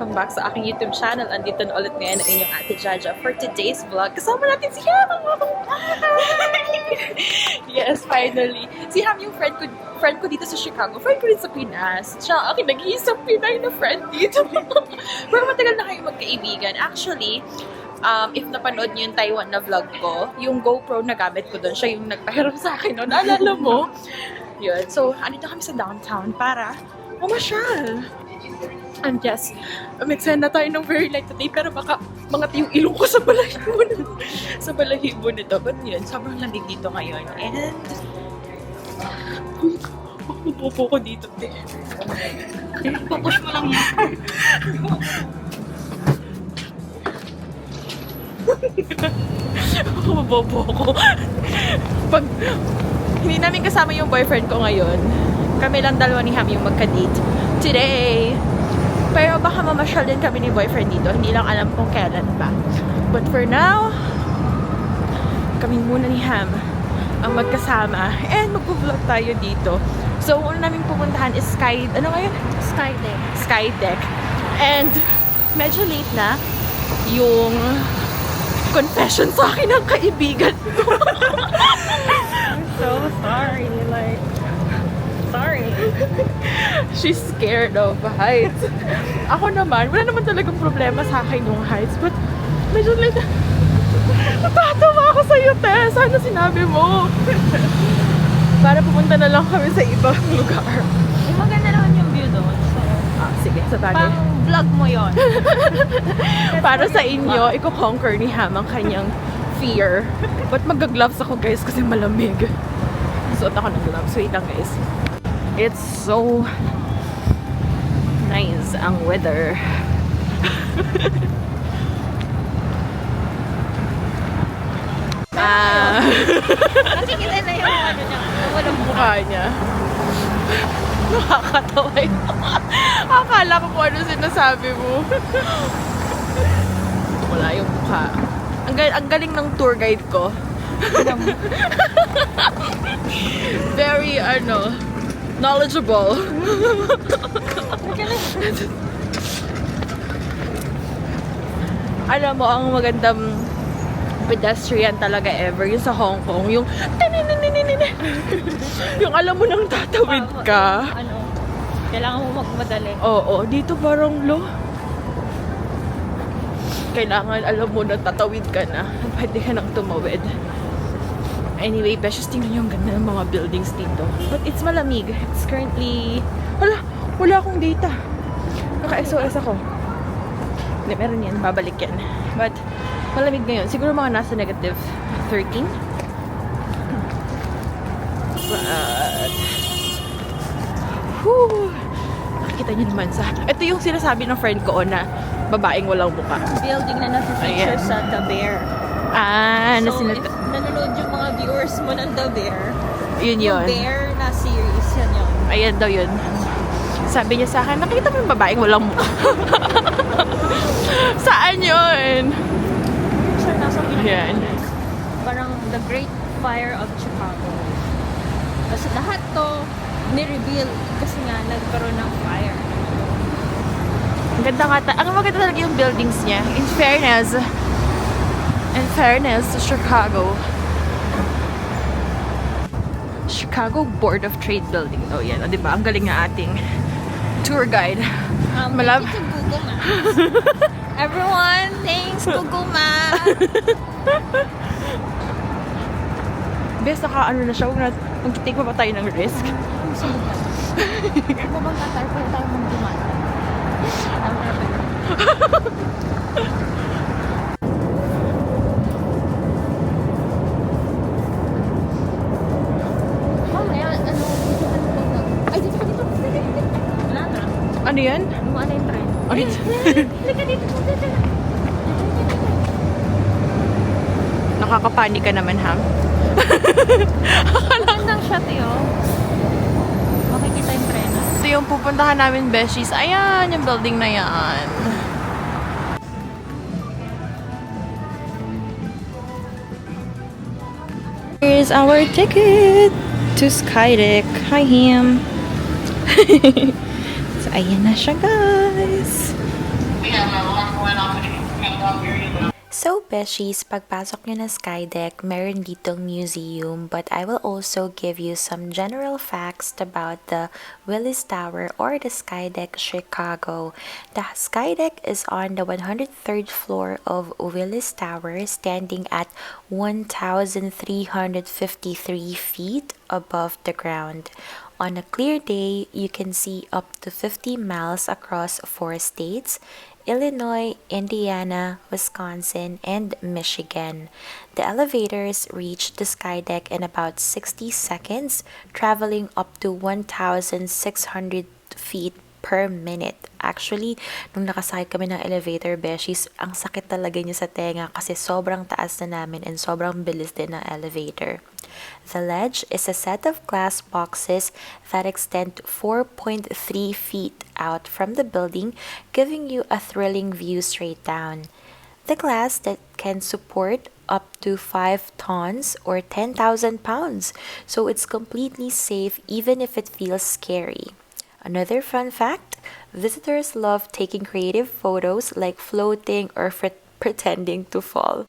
welcome back sa aking YouTube channel. Andito na ulit ngayon ang inyong Ate Jaja for today's vlog. Kasama natin si Ham! Yes, finally. Si Ham yung friend ko dito sa Chicago. Friend ko rin sa Pinas. Siya aking nag-iisang Pinay na friend dito. Pero matagal na kayo magkaibigan. Actually, if napanood niyo yung Taiwan na vlog ko, yung GoPro na gamit ko doon, siya yung nagpahiram sa akin noon. Naalala mo? Yun. So, andito kami sa downtown para mamasyal. And yes, excited na tayo ng very light today, pero baka mangat yung ilong ko sa balahibo nito. But yun, sobrang lamig dito ngayon. And pupo ko dito. Pupush mo lang yan. Bobo ko. Pag hindi namin kasama yung boyfriend ko ngayon, kami lang dalawa ni Ham yung magka-date today. Pero baka mamasyal din kami ni boyfriend dito. Hindi lang alam kung kailan pa. But for now, kami muna ni Ham ang magkasama. And mag-vlog tayo dito. So, una namin pupuntahan is Skydeck. And medyo late na yung confession sa akin ng kaibigan ko. I'm so sorry. Sorry. She's scared of heights. Ako naman, wala naman talagang problema sa akin yung heights. But, medyo like, natatawa ako sa'yo, Tess. Sana sinabi mo. Para pupunta na lang kami sa ibang lugar. Maganda naman yung view doon. So, Sige, sa bagay. pang vlog mo yon. Para sa inyo, i-conquer ni Ham ang kanyang fear. But mag-gloves ako, guys, kasi malamig. Suot ako ng gloves. Wait lang, guys. It's so nice ang weather. Kasi kita na yung ano niya. Walang Mukha niya. Nakakatawa ito. Akala ko kung ano sinasabi mo. Wala yung mukha. Ang galing ng tour guide ko. Very, knowledgeable. Alam mo, ang magandang pedestrian talaga ever, yung sa Hong Kong, yung yung alam mo nang tatawid ka. Kailangan mo magmadali. Oo, dito parang kailangan alam mo na tatawid ka na. Pwede ka nang tumawid. Anyway, just tingnan nyo ang ganda ng mga buildings dito. But it's malamig. It's currently... Wala akong data. Naka-SOS ako. Hindi, meron yan. Babalik yan. But, malamig ngayon. Siguro mga nasa negative 13. But... Whew! Nakikita nyo naman sa... Ito yung sinasabi ng friend ko na babaeng walang mukha. Building na nasa-feature Ayan. sa The Bear. So, if nanonood yung mga viewers mo ng The Bear, yun yung yun. Bear na series, yan yun. Ayan daw yun. Sabi niya sa akin, nakita mo yung babaeng walang mukha. Saan yun? So, nasa Yan. parang The Great Fire of Chicago. Kasi lahat to ni-reveal kasi nga nagkaroon ng fire. Ang ganda nga. Ang maganda talaga yung buildings niya. In fairness to Chicago. Chicago Board of Trade Building. Oh, yan. O, diba? Ang galing na ating tour guide. Thank you to Google Maps. Everyone, thanks Google Maps. Best naka-ano na siya. Huwag na, mag-take pa tayo ng risk. Bumangka tayo para tayo mag-dumana. Ano yan? Lumana yung trend. Ano yun? Halika dito. Nakakapanik ka naman, Ham. Magandang shot yun. Makikita yung trend. Ito yung pupuntahan namin, Beshies. Ayan, yung building na yan. Here's our ticket to Skydeck. Hi, Ham. So, ayan na siya, guys. So, Beshies, pagpasok nyo na Skydeck, meron ditong museum, but I will also give you some general facts about the Willis Tower or the Skydeck Chicago. The Skydeck is on the 103rd floor of Willis Tower, standing at 1,353 feet above the ground. On a clear day, you can see up to 50 miles across 4 states: Illinois, Indiana, Wisconsin, and Michigan. The elevators reach the Skydeck in about 60 seconds, traveling up to 1,600 feet per minute. Actually, nung nakasakay kami ng elevator, Beshies, ang sakit talaga niya sa tenga kasi sobrang taas na namin and sobrang bilis din ng elevator. The ledge is a set of glass boxes that extend 4.3 feet out from the building, giving you a thrilling view straight down. The glass that can support up to 5 tons or 10,000 pounds, so it's completely safe even if it feels scary. Another fun fact, visitors love taking creative photos like floating or pretending to fall.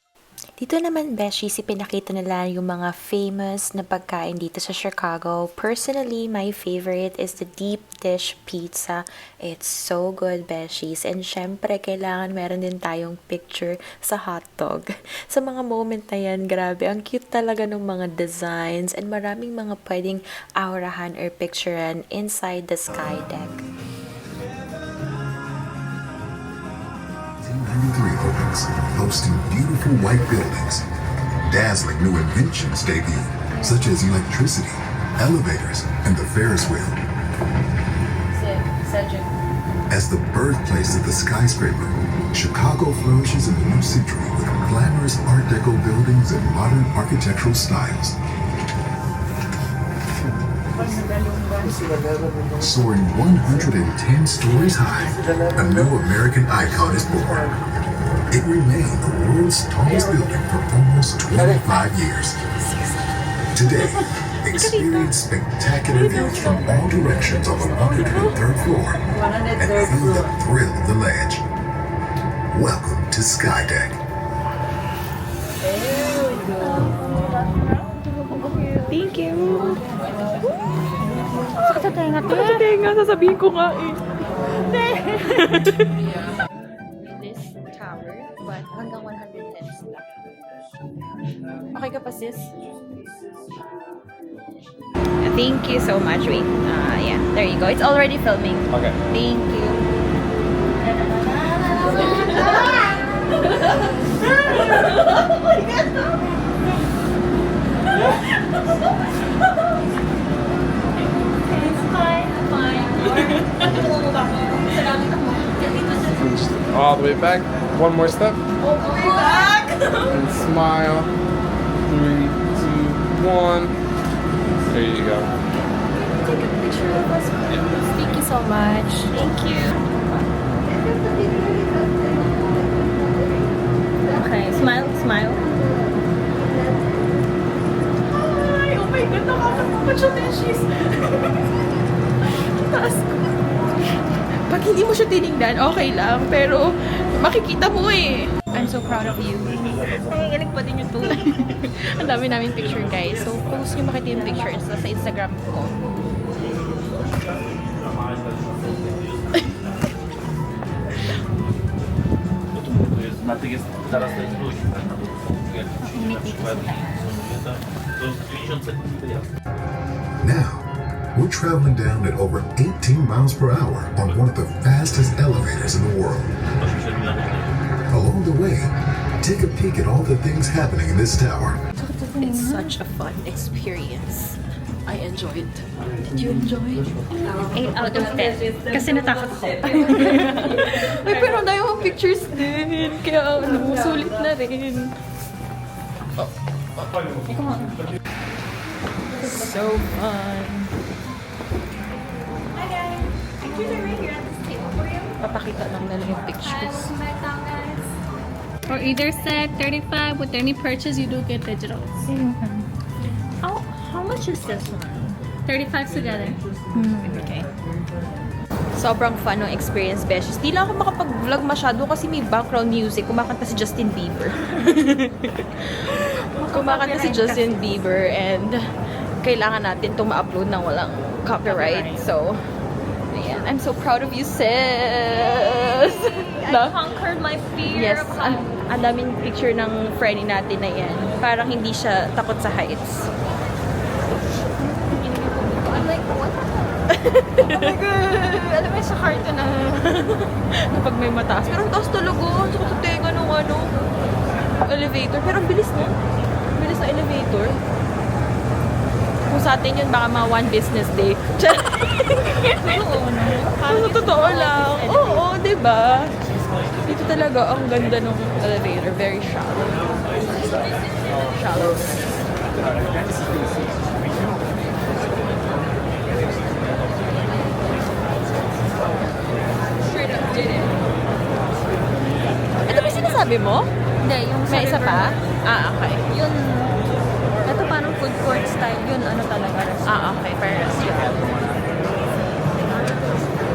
Dito naman, Beshi, pinakita nila yung mga famous na pagkain dito sa Chicago. Personally, my favorite is the deep dish pizza. It's so good, Beshies. And syempre, kailangan meron din tayong picture sa hotdog. Sa mga moment na yan, grabe, ang cute talaga ng mga designs and maraming mga pwedeng aurahan or picturean inside the Skydeck. 293 opens, boasting beautiful white buildings. Dazzling new inventions debut, such as electricity, elevators, and the Ferris wheel. As the birthplace of the skyscraper, Chicago flourishes in the new century with glamorous Art Deco buildings and modern architectural styles. Soaring 110 stories high, a new American icon is born. It remained the world's tallest building for almost 25 years. Today, experience spectacular views from all directions on the 103rd floor and feel the thrill of the ledge. Welcome to Skydeck. Thank you. Sakit sa tenga, te. Kasi nga, sasabihin ko nga eh. This tower, but hanggang 110 lang. Okay ka pa, sis? Thank you so much. Wait. Yeah, there you go. It's already filming. Okay. Thank you. All the way back. One more step. And smile. 3, 2, 1. There you go. Take a picture of us. Thank you so much. Thank you. Okay, smile, smile. Ay, oh my God, nakakatakot siya, Beshies. Taas ko. Pag hindi mo siya tinignan, okay lang. Pero, makikita mo eh. I'm so proud of you. Ay, galing pa din yung tulay. Ang dami namin picture, guys. So, kung gusto nyo makita yung pictures sa Instagram ko. Now, we're traveling down at over 18 miles per hour on one of the fastest elevators in the world. Along the way, take a peek at all the things happening in this tower. It's such a fun experience. I enjoyed. Did you enjoy? 8 out of 10. Kasi natakot ako. Ay, pero ang dami mong pictures din. Kaya ano, sulit na rin. So fun. Hi guys, pictures are right here at this table for you. Papakita lang nila yung pictures. Back down, guys. For either set, 35. With any purchase, you do get digitals. How much is this one? 35 together. Okay. Sobrang fun ng experience, Beshies. Di lang ako makapag-vlog masyado kasi may background music. Kumakanta si Justin Bieber. Kumakanta si Justin Bieber and kailangan natin itong ma-upload ng walang copyright. So, ayan. I'm so proud of you, sis! I conquered my fear Yes, ang daming picture ng friend natin na yan. Parang hindi siya takot sa heights. I'm like, what? Oh my God! Alam mo sa cartoon na. Kapag may mataas. Pero ang taas talaga. Sa katutenga ng elevator. Pero ang bilis na. Ang bilis na elevator. Kung sa atin yun, baka mga one business day. Oo, no? Sa totoo lang. Oo, diba? Dito talaga, ang ganda ng elevator. Very shallow. Shallow. Straight up did it. Ito ba sinasabi mo? Hindi, yung sa May isa river pa? na- Ah, okay. Yun, ito parang food court style. Yun, ano talaga, restaurant. Ah, okay. Para restaurant.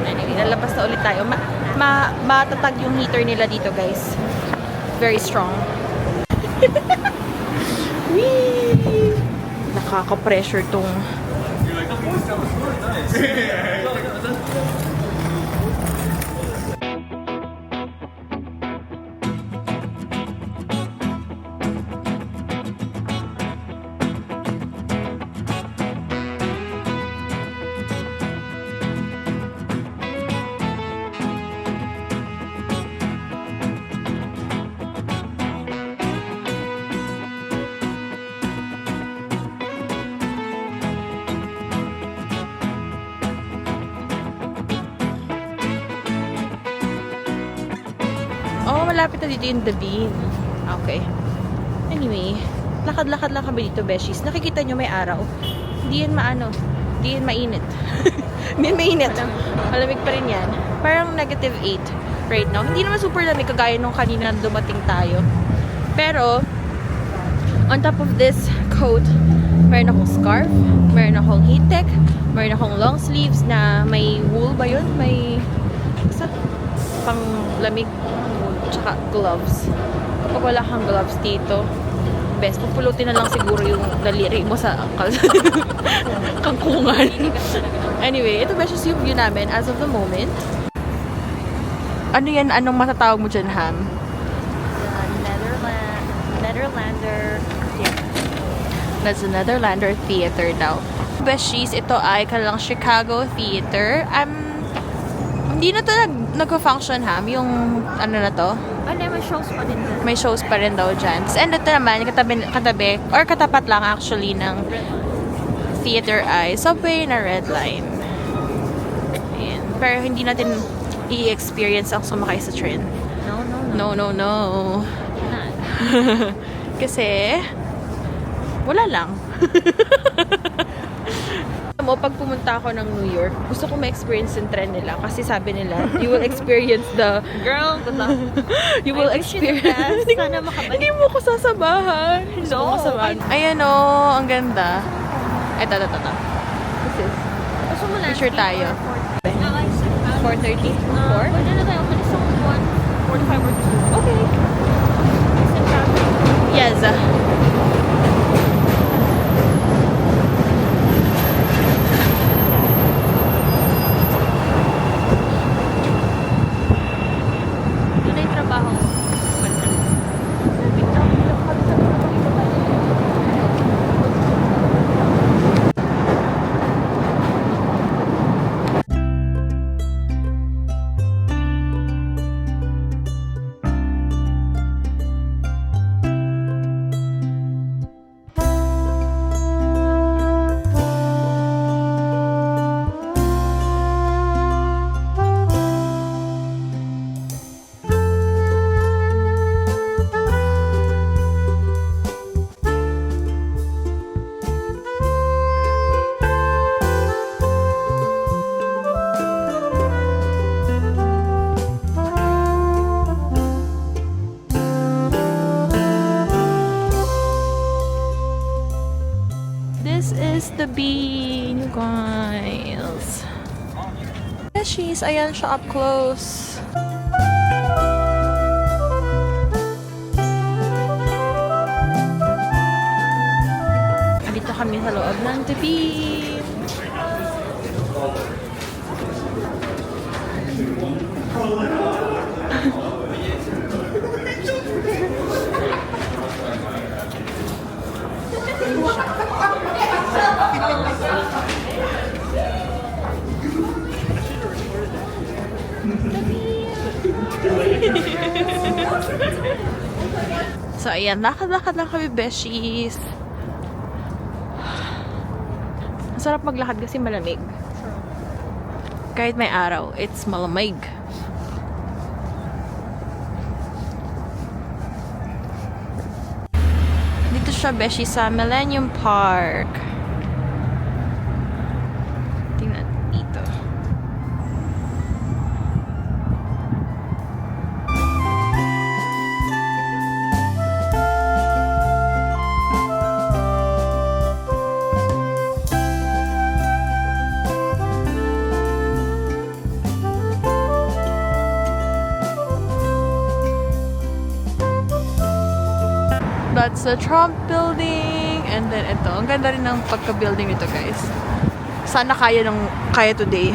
Anyway, lalabas na ulit tayo. Matatag yung heater nila dito, guys. Very strong. Whee! Nakaka-pressure tong... Oh, malapit na dito yung The Bean. Okay. Anyway, lakad-lakad lang kami dito, Beshies. Nakikita nyo may araw. Hindi yan maano. Hindi yan mainit. Hindi yan mainit. Malamig pa rin yan. Parang -8 right now. Hindi naman super lamig kagaya nung kanina na dumating tayo. Pero, on top of this coat, meron akong scarf, meron akong heat tech, meron akong long sleeves na may wool ba yun? May basta pang lamig, tsaka gloves. Kapag wala kang gloves dito, best, pupulutin na lang siguro yung daliri mo sa kangkungan. Anyway, ito best yung view namin as of the moment. Ano yan? Anong matatawag mo dyan, Ham? Netherlander. That's the Netherlander Theater daw. Beshies, ito ay kanilang Chicago Theater. Hindi na to nag-function, Ham. Yung ano na to. Ano, may shows pa din dyan. May shows pa rin daw dyan. And ito naman, katabi, or katapat lang actually ng theater ay subway na Red Line. Ayan. Pero hindi natin i-experience ang sumakay sa train. No. No. Kasi, wala lang. Alam mo, pag pumunta ako ng New York, gusto ko ma-experience yung trend nila. Kasi sabi nila, you will experience the... Girl, good luck. You will I wish you the experience... best. Sana makabalik. Hindi mo ko sasabahan. Gusto ko masabahan. Ayan o, ang ganda. Ito. This is... Gusto mo lang? Picture tayo. 4:30? 4? Pwede na tayo. Malis ako 1:45 or 2. Okay. Kasi traffic. Yes. Doon na yung trabaho ko. This is the bean, you guys. beshies. Ayan siya up close. Dito kami sa loob ng TV. So, ayan. Lakad-lakad lang kami, beshies. Masarap maglakad kasi malamig. Kahit may araw, it's malamig. Dito siya, beshi, sa Millennium Park. Tingnan dito. That's the Trump building. And then ito. Ang ganda rin ng pagka-building nito, guys. Sana kaya today.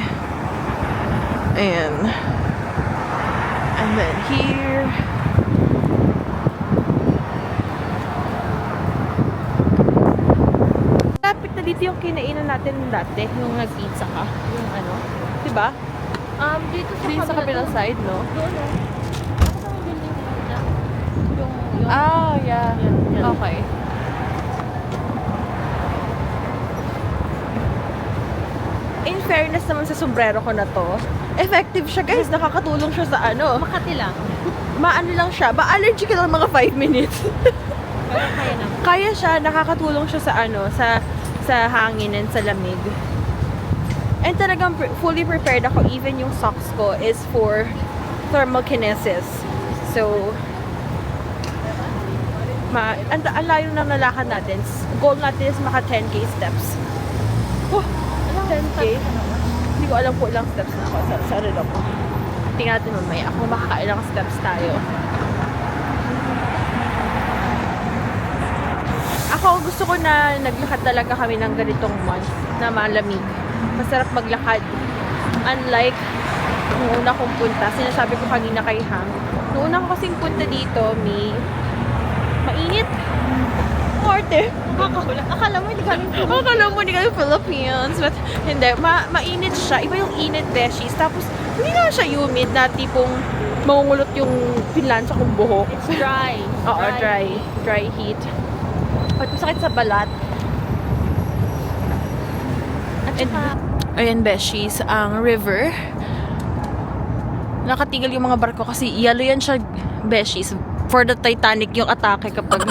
Ayan. And then here. Lapit na dito yung kinainan natin dati. Yung nag-pizza ka. Yung ano. Diba? Dito Dito sa kabilang side, no? Doon, no? Ano ang building nila? Yung Ah, yeah. Yan. Okay. In fairness naman sa sombrero ko na to, effective siya, guys. Nakakatulong siya sa ano. Makati lang. Maano lang siya. Ma-allergy ka lang mga 5 minutes. Pero kaya naman. Kaya siya, nakakatulong siya sa ano, sa hangin and sa lamig. And talagang fully prepared ako. Even yung socks ko is for thermal kinesis. So, ang layo ng nalakad natin. Goal natin is maka 10k steps. Oh, 10k? Hindi ko alam po ilang steps na ako sa relog ko. Tingnan natin mamaya kung makakailang steps tayo. Ako, gusto ko na naglakad talaga kami ng ganitong month na malamig. Masarap maglakad. Unlike nung una kong punta, sinasabi ko kanina kay Hang, nung una ko kasing punta dito, mainit. Arte. Akala mo hindi kami Akala mo hindi kami Philippines. But hindi. Mainit siya. Iba yung init, beshies. Tapos, hindi naman siya humid na tipong mangungulot yung pinlansya kong buhok. It's dry. Oo, dry. Dry heat. At masakit sa balat. At saka, Ayan, beshies, ang river. Nakatigil yung mga barko kasi yellow yan siya, beshies. For the Titanic yung atake kapag...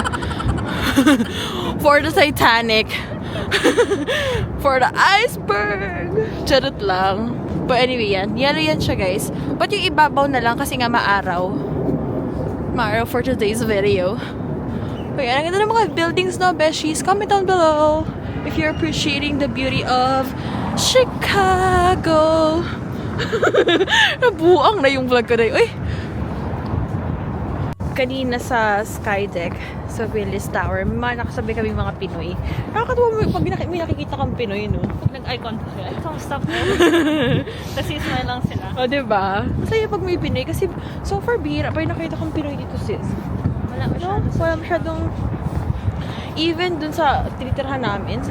For the Titanic. For the iceberg. Charot lang. But anyway, yellow yan siya, guys. But yung ibabaw na lang kasi nga maaraw. Maaraw for today's video. Okay, ang ganda ng mga buildings na, beshies. Comment down below if you're appreciating the beauty of Chicago. Nabuang na yung vlog ko na yun. Uy! Kanina sa Skydeck, sa Willis Tower, may mga nakasabi kami mga Pinoy. Nakakatuwa mo pag may nakikita kang Pinoy, no? pag nag-eye contact sila, itong stop mo. Kasi smile lang sila. O, diba? Masaya pag may Pinoy kasi so far bihira pa yung nakita kong Pinoy dito, sis. Wala No? Wala masyadong... Even dun sa tinitirhan namin,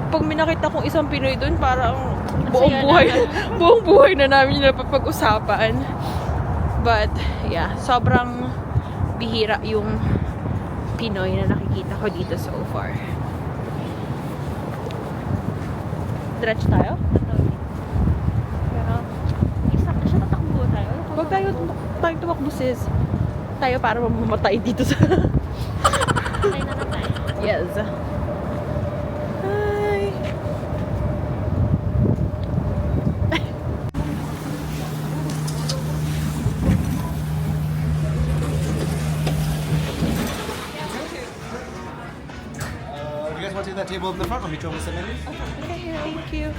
pag may nakita kong isang Pinoy dun, parang buong buhay na namin yung napapag-usapan. But, yeah, sobrang bihira yung Pinoy na nakikita ko dito so far. Diretso tayo? Pero, isa siya tatakbo tayo. Huwag tayo tumakbo, sis. Tayo para mamamatay dito sa... Tayo na tayo. Yes. Hi. You guys want to do that table in the front? Let me show you some menus. Okay, thank you.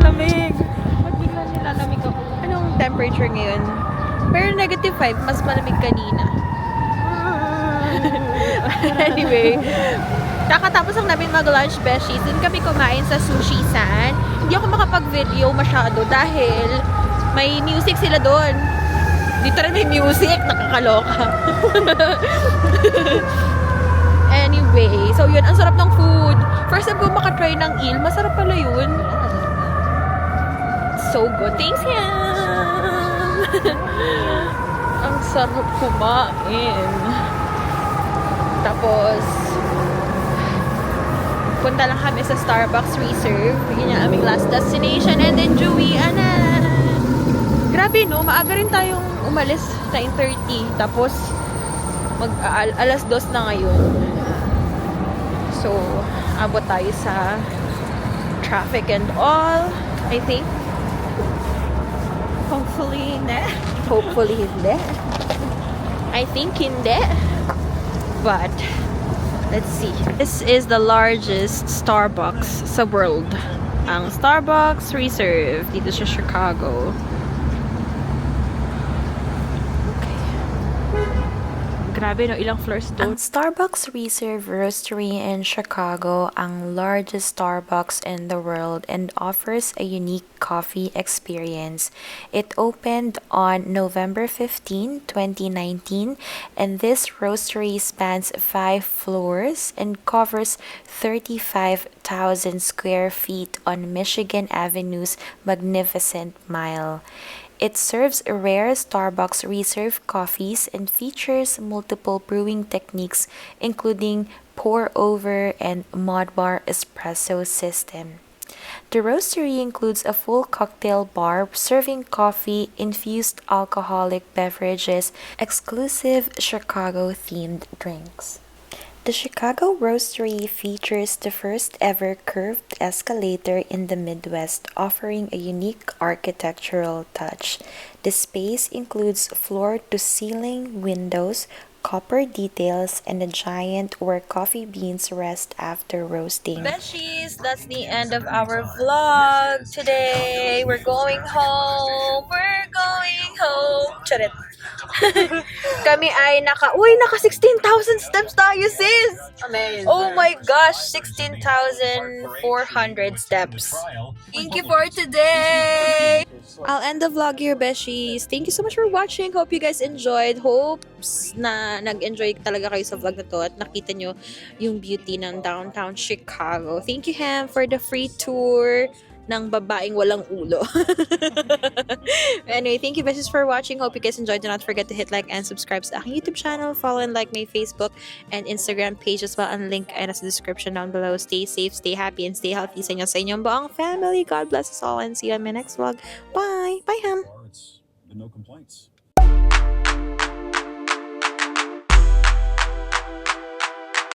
Lamig. Ba't bigla nilalamig ako? Anong temperature ngayon? Pero -5, mas malamig kanina. Anyway, kakatapos lang namin mag-lunch, beshies. Dun kami kumain sa Sushi San. Hindi ako makapag-video masyado dahil may music sila doon. Dito rin may music. Nakakaloka. Anyway, so yun. Ang sarap ng food. First time ko makatry ng eel. Masarap pala yun. So good. Thanks, Yam! Ang sarap kumain. Tapos, punta lang kami sa Starbucks Reserve. Yun yung aming last destination. And then, Juwian na. Grabe, no? Maaga rin tayong umalis. 9:30. Tapos, alas 2 na ngayon. So, abot tayo sa traffic and all. I think. Hopefully, hindi. Hopefully, hindi. I think hindi. But, let's see. This is the largest Starbucks sa world. Ang Starbucks Reserve dito sa Chicago. Grabe, no? Ilang floors to? Ang Starbucks Reserve Roastery in Chicago ang largest Starbucks in the world and offers a unique coffee experience. It opened on November 15, 2019, and this roastery spans 5 floors and covers 35,000 square feet on Michigan Avenue's Magnificent Mile. It serves rare Starbucks Reserve coffees and features multiple brewing techniques, including pour-over and mod bar espresso system. The roastery includes a full cocktail bar serving coffee, infused alcoholic beverages, exclusive Chicago-themed drinks. The Chicago Roastery features the first ever curved escalator in the Midwest, offering a unique architectural touch. The space includes floor-to-ceiling windows, copper details, and a giant where coffee beans rest after roasting. Beshies, that's the end of our vlog today. We're going home. We're going home. Charit. Kami ay naka 16,000 steps tayo, sis! Amazing. Oh my gosh, 16,400 steps. Thank you for today! I'll end the vlog here, beshies. Thank you so much for watching. Hope you guys enjoyed. Hopes na nag-enjoy talaga kayo sa vlog na to at nakita nyo yung beauty ng downtown Chicago. Thank you, Ham, for the free tour ng babaeng walang ulo. Anyway, thank you besties for watching. Hope you guys enjoyed. Do not forget to hit like and subscribe sa aking YouTube channel. Follow and like my Facebook and Instagram page as well. Ang link ay nasa description down below. Stay safe, stay happy, and stay healthy sa inyo sa inyong buong family. God bless us all and see you on my next vlog. Bye! Bye, Ham! But no complaints.